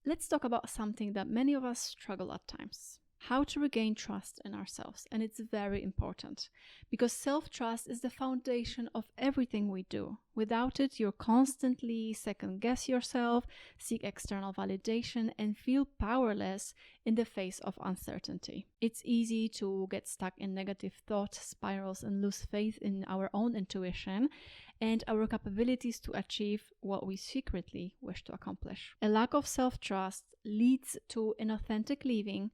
let's talk about something that many of us struggle at times. How to regain trust in ourselves. And it's very important because self-trust is the foundation of everything we do. Without it, you'll constantly second-guess yourself, seek external validation, and feel powerless in the face of uncertainty. It's easy to get stuck in negative thought spirals and lose faith in our own intuition and our capabilities to achieve what we secretly wish to accomplish. A lack of self-trust leads to inauthentic living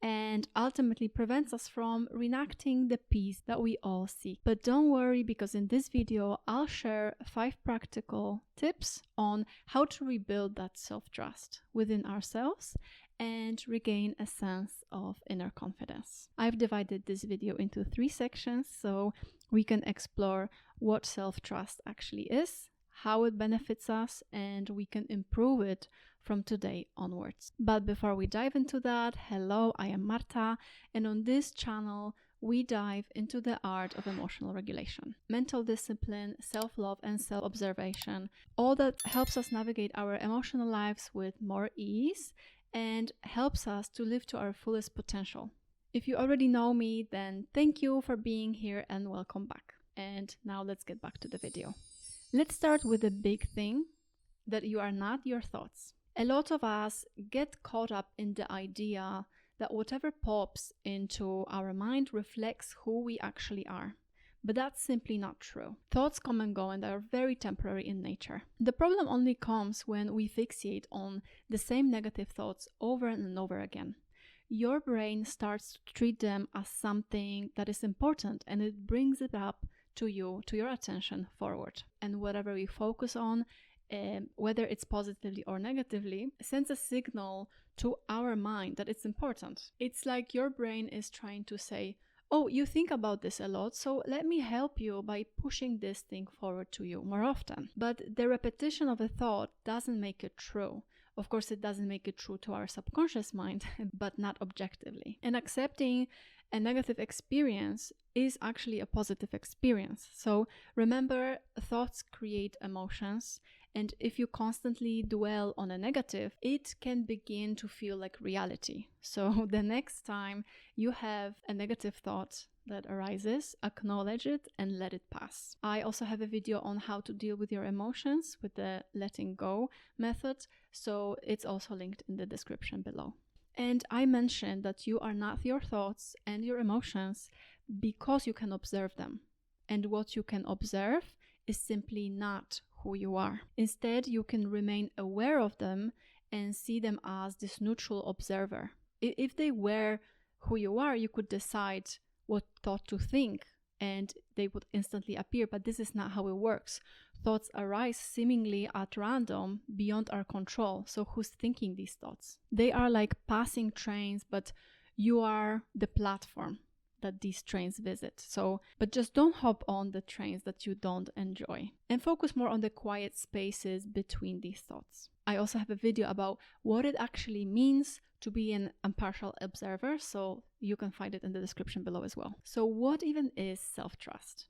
and ultimately prevents us from reenacting the peace that we all seek. But don't worry, because in this video, I'll share 5 practical tips on how to rebuild that self-trust within ourselves and regain a sense of inner confidence. I've divided this video into 3 sections so we can explore what self-trust actually is, how it benefits us, and we can improve it from today onwards. But before we dive into that, hello, I am Marta, and on this channel we dive into the art of emotional regulation, mental discipline, self-love, and self-observation, all that helps us navigate our emotional lives with more ease and helps us to live to our fullest potential. If you already know me, then thank you for being here and welcome back. And now let's get back to the video. Let's start with the big thing, that you are not your thoughts. A lot of us get caught up in the idea that whatever pops into our mind reflects who we actually are. But that's simply not true. Thoughts come and go and are very temporary in nature. The problem only comes when we fixate on the same negative thoughts over and over again. Your brain starts to treat them as something that is important and it brings it up to you, to your attention forward. And whatever we focus on, whether it's positively or negatively, sends a signal to our mind that it's important. It's like your brain is trying to say, oh, you think about this a lot, so let me help you by pushing this thing forward to you more often. But the repetition of a thought doesn't make it true. Of course, it doesn't make it true to our subconscious mind, but not objectively. And accepting a negative experience is actually a positive experience. So remember, thoughts create emotions, and if you constantly dwell on a negative, it can begin to feel like reality. So the next time you have a negative thought that arises, acknowledge it and let it pass. I also have a video on how to deal with your emotions with the letting go method, so it's also linked in the description below. And I mentioned that you are not your thoughts and your emotions because you can observe them. And what you can observe is simply not who you are. Instead, you can remain aware of them and see them as this neutral observer. If they were who you are, you could decide what thought to think and they would instantly appear, but this is not how it works. Thoughts arise seemingly at random, beyond our control. So who's thinking these thoughts? They are like passing trains, but you are the platform that these trains visit. But just don't hop on the trains that you don't enjoy and focus more on the quiet spaces between these thoughts. I also have a video about what it actually means to be an impartial observer, so you can find it in the description below as well. So what even is self-trust?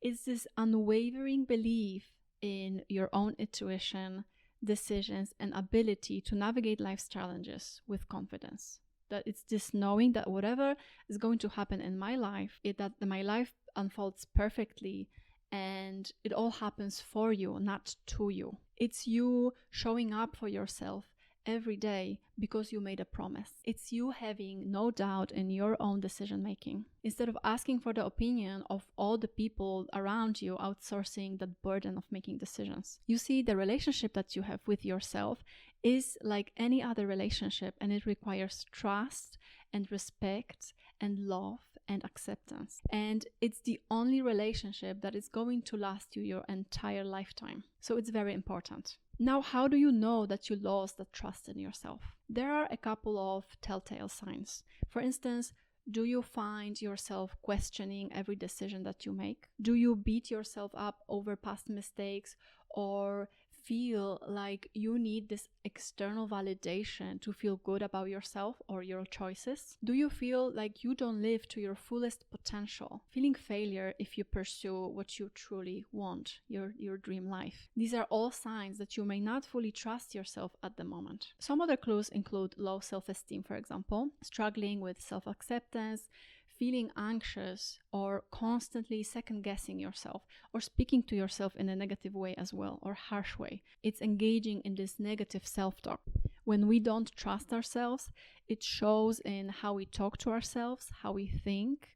It's this unwavering belief in your own intuition, decisions, and ability to navigate life's challenges with confidence. That it's this knowing that whatever is going to happen in my life, that my life unfolds perfectly and it all happens for you, not to you. It's you showing up for yourself every day because you made a promise. It's you having no doubt in your own decision making. Instead of asking for the opinion of all the people around you, outsourcing that burden of making decisions. You see, the relationship that you have with yourself is like any other relationship, and it requires trust and respect and love and acceptance. And it's the only relationship that is going to last you your entire lifetime. So it's very important. Now, how do you know that you lost the trust in yourself? There are a couple of telltale signs. For instance, do you find yourself questioning every decision that you make? Do you beat yourself up over past mistakes or feel like you need this external validation to feel good about yourself or your choices? Do you feel like you don't live to your fullest potential, feeling failure if you pursue what you truly want, your dream life? These are all signs that you may not fully trust yourself at the moment. Some other clues include low self-esteem, for example, struggling with self-acceptance, feeling anxious, or constantly second-guessing yourself, or speaking to yourself in a negative way as well, or harsh way. It's engaging in this negative self-talk. When we don't trust ourselves, it shows in how we talk to ourselves, how we think,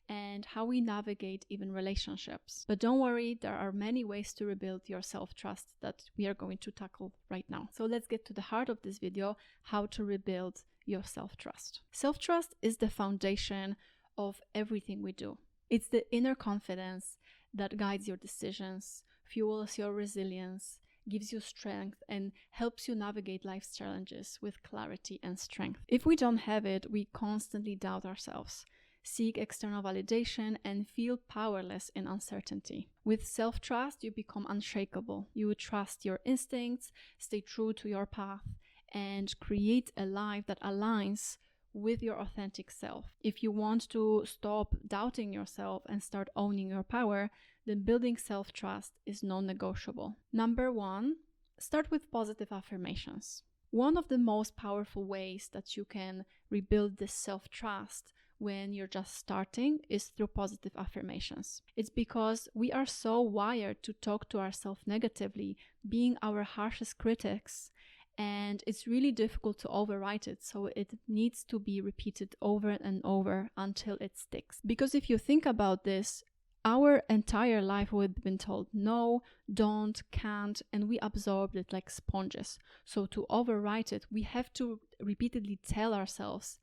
and how we navigate even relationships. But don't worry, there are many ways to rebuild your self-trust that we are going to tackle right now. So let's get to the heart of this video, how to rebuild your self-trust. Self-trust is the foundation of everything we do. It's the inner confidence that guides your decisions, fuels your resilience, gives you strength, and helps you navigate life's challenges with clarity and strength. If we don't have it, we constantly doubt ourselves, seek external validation, and feel powerless in uncertainty. With self-trust, you become unshakable. You trust your instincts, stay true to your path, and create a life that aligns with your authentic self. If you want to stop doubting yourself and start owning your power, then building self-trust is non-negotiable. Number 1, start with positive affirmations. One of the most powerful ways that you can rebuild this self-trust when you're just starting is through positive affirmations. It's because we are so wired to talk to ourselves negatively, being our harshest critics, and it's really difficult to overwrite it, so it needs to be repeated over and over until it sticks. Because if you think about this, our entire life we've been told no, don't, can't, and we absorbed it like sponges. So to overwrite it, we have to repeatedly tell ourselves,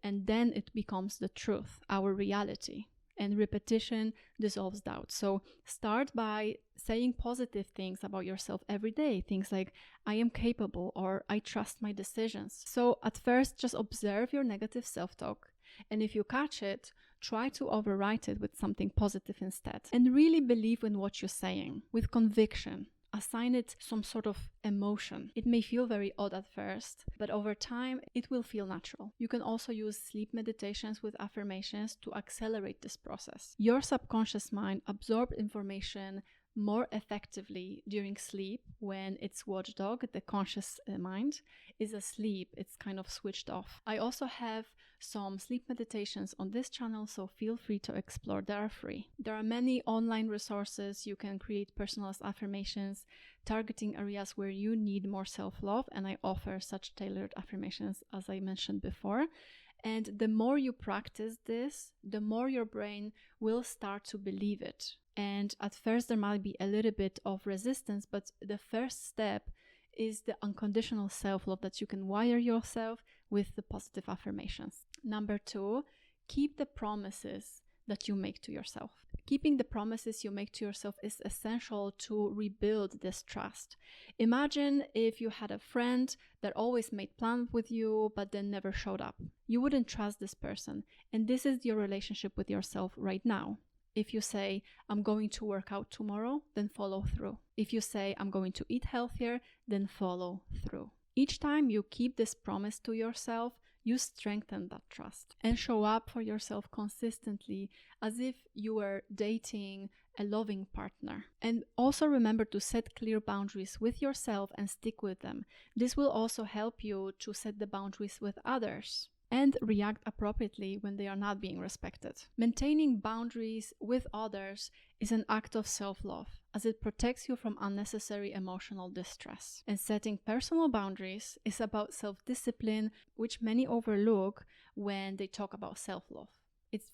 and then it becomes the truth, our reality. And repetition dissolves doubt. So start by saying positive things about yourself every day. Things like, I am capable, or I trust my decisions. So at first, just observe your negative self-talk. And if you catch it, try to overwrite it with something positive instead. And really believe in what you're saying with conviction. Assign it some sort of emotion. It may feel very odd at first, but over time, it will feel natural. You can also use sleep meditations with affirmations to accelerate this process. Your subconscious mind absorbs information more effectively during sleep when its watchdog, the conscious mind, is asleep. It's kind of switched off. I also have some sleep meditations on this channel, so feel free to explore. They are free. There are many online resources. You can create personalized affirmations targeting areas where you need more self-love, and I offer such tailored affirmations as I mentioned before. And the more you practice this, the more your brain will start to believe it. And at first there might be a little bit of resistance, but the first step is the unconditional self-love that you can wire yourself with the positive affirmations. Number 2, keep the promises that you make to yourself. Keeping the promises you make to yourself is essential to rebuild this trust. Imagine if you had a friend that always made plans with you but then never showed up. You wouldn't trust this person, and this is your relationship with yourself right now. If you say, I'm going to work out tomorrow, then follow through. If you say, I'm going to eat healthier, then follow through. Each time you keep this promise to yourself, you strengthen that trust and show up for yourself consistently as if you were dating a loving partner. And also remember to set clear boundaries with yourself and stick with them. This will also help you to set the boundaries with others and react appropriately when they are not being respected. Maintaining boundaries with others is an act of self-love, as it protects you from unnecessary emotional distress. And setting personal boundaries is about self-discipline, which many overlook when they talk about self-love.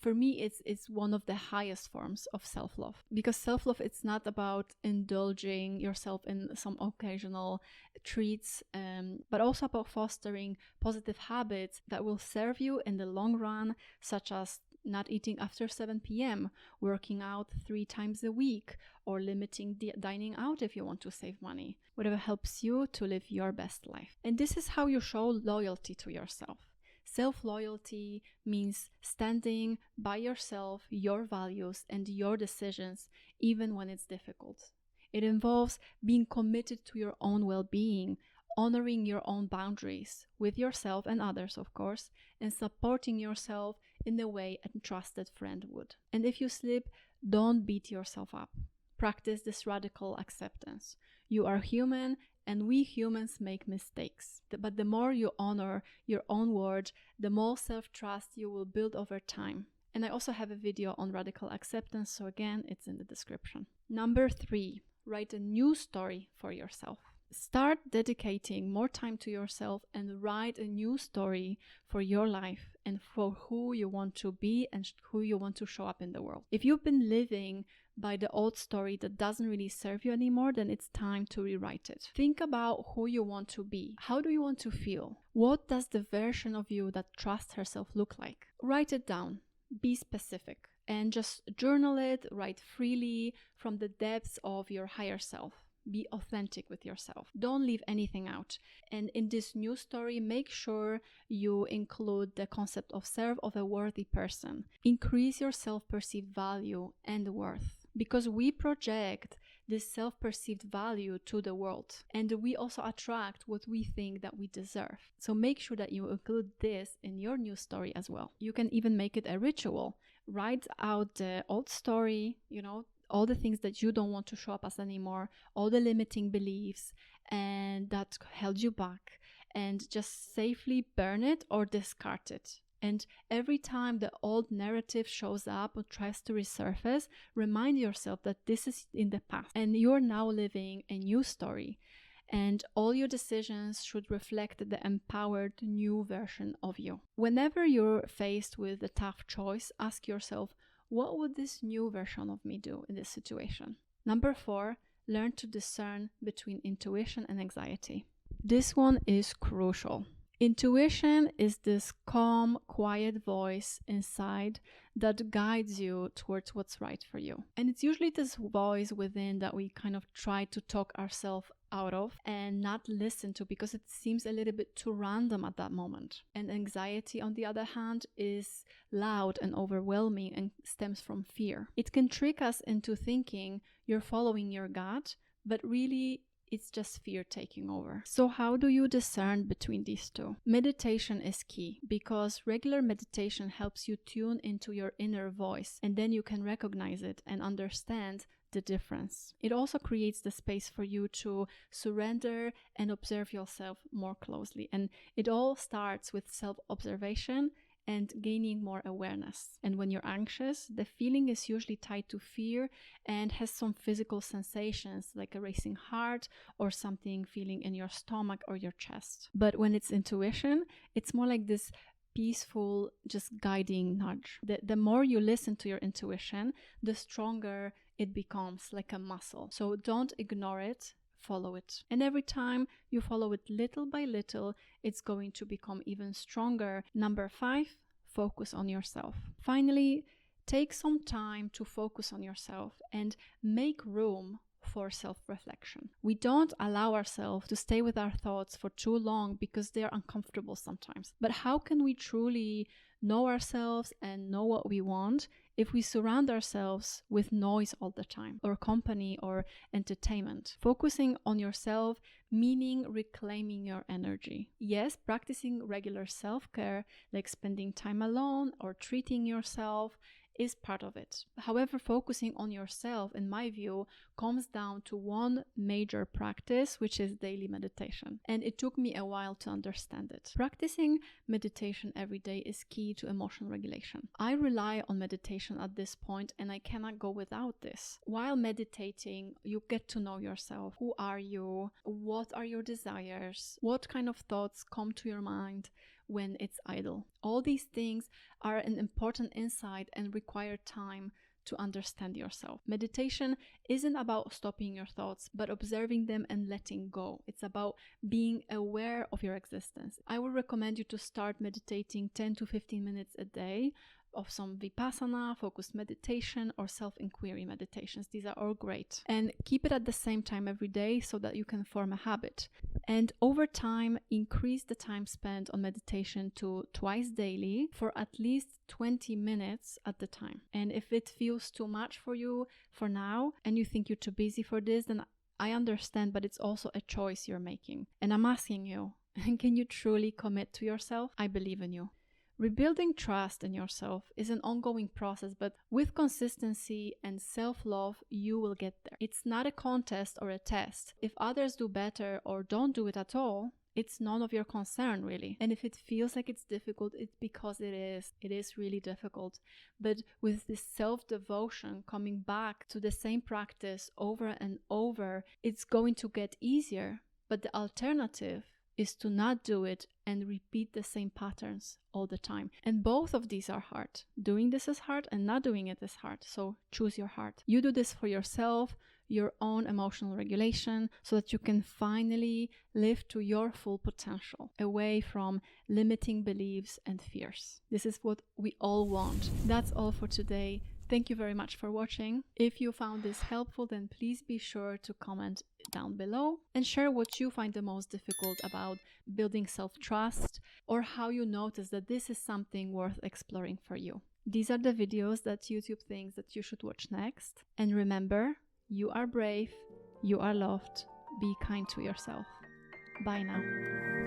For me, it's one of the highest forms of self-love, because self-love, it's not about indulging yourself in some occasional treats, but also about fostering positive habits that will serve you in the long run, such as not eating after 7 p.m., working out 3 times a week, or limiting dining out if you want to save money. Whatever helps you to live your best life. And this is how you show loyalty to yourself. Self-loyalty means standing by yourself, your values, and your decisions, even when it's difficult. It involves being committed to your own well-being, honoring your own boundaries with yourself and others, of course, and supporting yourself in the way a trusted friend would. And if you slip, don't beat yourself up. Practice this radical acceptance. You are human, and we humans make mistakes. But the more you honor your own word, the more self-trust you will build over time. And I also have a video on radical acceptance, so again, it's in the description. Number 3, write a new story for yourself. Start dedicating more time to yourself and write a new story for your life and for who you want to be and who you want to show up in the world. If you've been living by the old story that doesn't really serve you anymore, then it's time to rewrite it. Think about who you want to be. How do you want to feel? What does the version of you that trusts herself look like? Write it down. Be specific and just journal it, write freely from the depths of your higher self. Be authentic with yourself. Don't leave anything out. And in this new story, make sure you include the concept of self of a worthy person. Increase your self-perceived value and worth, because we project this self-perceived value to the world, and we also attract what we think that we deserve. So make sure that you include this in your new story as well. You can even make it a ritual. Write out the old story, all the things that you don't want to show up as anymore, all the limiting beliefs and that held you back, and just safely burn it or discard it. And every time the old narrative shows up or tries to resurface, remind yourself that this is in the past and you're now living a new story. And all your decisions should reflect the empowered new version of you. Whenever you're faced with a tough choice, ask yourself, what would this new version of me do in this situation? Number 4, learn to discern between intuition and anxiety. This one is crucial. Intuition is this calm, quiet voice inside that guides you towards what's right for you. And it's usually this voice within that we kind of try to talk ourselves out of and not listen to because it seems a little bit too random at that moment. And anxiety, on the other hand, is loud and overwhelming and stems from fear. It can trick us into thinking you're following your gut, but really it's just fear taking over. So how do you discern between these two? Meditation is key because regular meditation helps you tune into your inner voice, and then you can recognize it and understand the difference. It also creates the space for you to surrender and observe yourself more closely. And it all starts with self-observation and gaining more awareness. And when you're anxious, the feeling is usually tied to fear and has some physical sensations like a racing heart or something feeling in your stomach or your chest. But when it's intuition, it's more like this peaceful, just guiding nudge. The more you listen to your intuition, the stronger it becomes, like a muscle. So don't ignore it. Follow it. And every time you follow it little by little, it's going to become even stronger. Number 5, focus on yourself. Finally, take some time to focus on yourself and make room for self-reflection. We don't allow ourselves to stay with our thoughts for too long because they're uncomfortable sometimes. But how can we truly know ourselves and know what we want if we surround ourselves with noise all the time, or company, or entertainment? Focusing on yourself, meaning reclaiming your energy. Yes, practicing regular self-care, like spending time alone or treating yourself, is part of it. However, focusing on yourself, in my view, comes down to one major practice, which is daily meditation. And it took me a while to understand it. Practicing meditation every day is key to emotional regulation. I rely on meditation at this point, and I cannot go without this. While meditating, you get to know yourself. Who are you? What are your desires? What kind of thoughts come to your mind when it's idle? All these things are an important insight and require time to understand yourself. Meditation isn't about stopping your thoughts, but observing them and letting go. It's about being aware of your existence. I would recommend you to start meditating 10 to 15 minutes a day. of some Vipassana, focused meditation, or self-inquiry meditations. These are all great. And keep it at the same time every day so that you can form a habit. And over time, increase the time spent on meditation to twice daily for at least 20 minutes at the time. And if it feels too much for you for now, and you think you're too busy for this, then I understand, but it's also a choice you're making. And I'm asking you, can you truly commit to yourself? I believe in you. Rebuilding trust in yourself is an ongoing process, but with consistency and self-love, you will get there. It's not a contest or a test. If others do better or don't do it at all, it's none of your concern, really. And if it feels like it's difficult, it's because it is. It is really difficult. But with this self-devotion, coming back to the same practice over and over, it's going to get easier. But the alternative is to not do it and repeat the same patterns all the time. And both of these are hard. Doing this is hard and not doing it is hard. So choose your heart. You do this for yourself, your own emotional regulation, so that you can finally live to your full potential, away from limiting beliefs and fears. This is what we all want. That's all for today. Thank you very much for watching. If you found this helpful, then please be sure to comment down below and share what you find the most difficult about building self-trust, or how you notice that this is something worth exploring for you. These are the videos that YouTube thinks that you should watch next. And remember, you are brave, you are loved, be kind to yourself. Bye now.